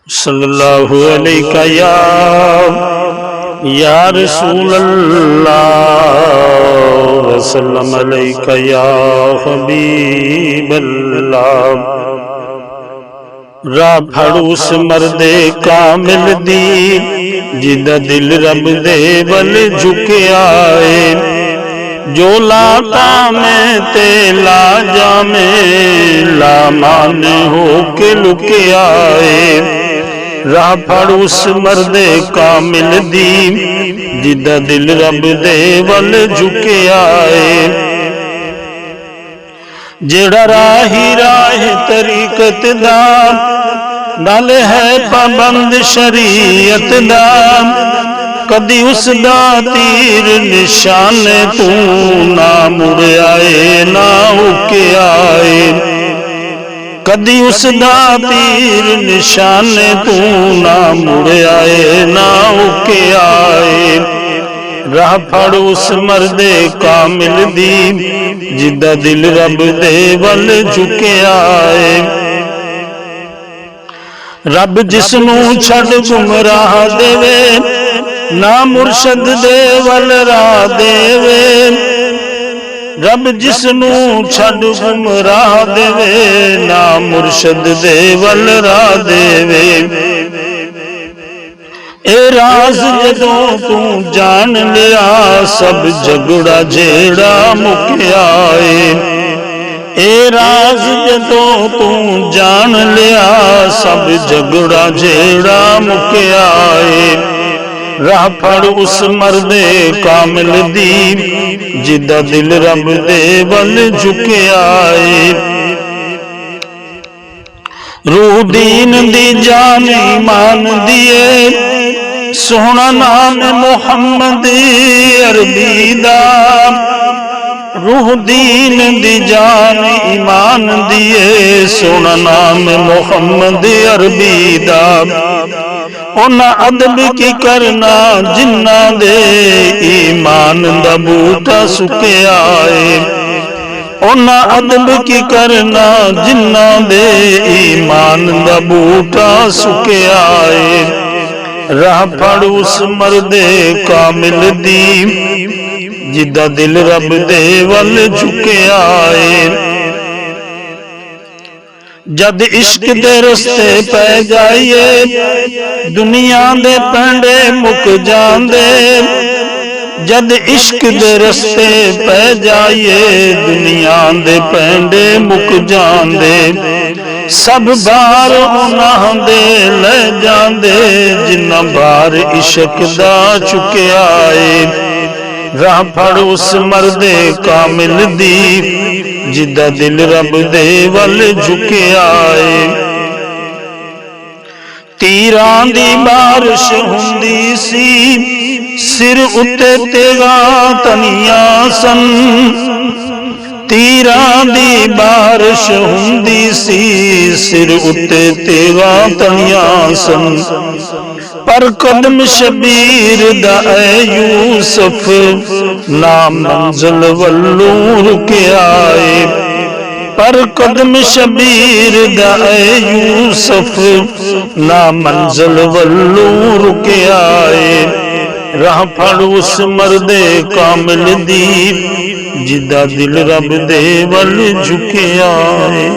सल्लल्लाहु अलैहि या रसूल अल्लाह वसल्लम अलैका या हबीब अल्लाह। राह फड़ूस मर्दे कामिल दी जिदा दिल रब दे वल झुके आए, जो लाता में ते ला जामे ला मान हो के लुके आए। राह फड़ूस मर्दे कामिल दी जिदा दिल रब दे वल झुके आए, जेड़ा राही राह तरीकत दा नाल है पाबंद शरीयत दा, कदी उसदा तीर निशान तू ना मुड़ आए ना उके आए। कदी उसदा तीर निशान तू ना मुड़ आए ना उके आए। राह फड़ उस मर्दे कामिल दी जिदा दिल रब दे वल झुके आए। रब जिसनू छड़ गुमराह देवे ना मुर्शद दे वल राह देवे। रब जिसनू छड़ गुमराह देवे ना मुर्शद दे वल राह देवे। ए राज जदों तू जान लिया सब झगड़ा जेड़ा मुकिया है। ए राज जदों तू जान लिया सब झगड़ा जेड़ा मुकिया है। राह फड़ उस मर्दे कामिल दी जिदा दिल रब दे वल झुके आए। रूह दीन दी जान ईमान दिए सोहना नाम मुहम्मद अरबी दा। रूह दीन दी जान ईमान दिए सोहना नाम मुहम्मद अरबी दा। उन्ना अदब की करना जिन्ना दे ईमान दा बूटा सुके आए। उन्ना अदब की करना जिन्ना दे ईमान दा बूटा सुके आए। राह फड़ उस मर्दे कामिल दी जिदा दिल रब दे वल झुके आए। जद इश्क दे रस्ते पै जाइए दुनिया दे पेंडे मुक जांदे। जद इश्क दे रस्ते पै जाइए दुनिया दे पेंडे मुक जांदे। सब बार उन्हां दे ले जांदे जिन्ना बार इश्क दा चुके आए। राह फड़ उस मर्दे कामिल दी जिदा दिल रब दे वल झुके आए। तीरां दी बारिश हुंदी सी सिर उत्ते तेगा तनिया सन। तीरां दी बारिश हुंदी सी सिर उत्ते तेगा तनिया सन। पर कदम शबीर दा ऐ यूसुफ ना मंजिल वल्लू रुके आए। पर कदम शबीर दा ऐ यूसुफ ना मंजिल वल्लू रुके आए। राह फड़ उस मर्दे कामिल दी जिदा दिल रब दे वल झुके आए।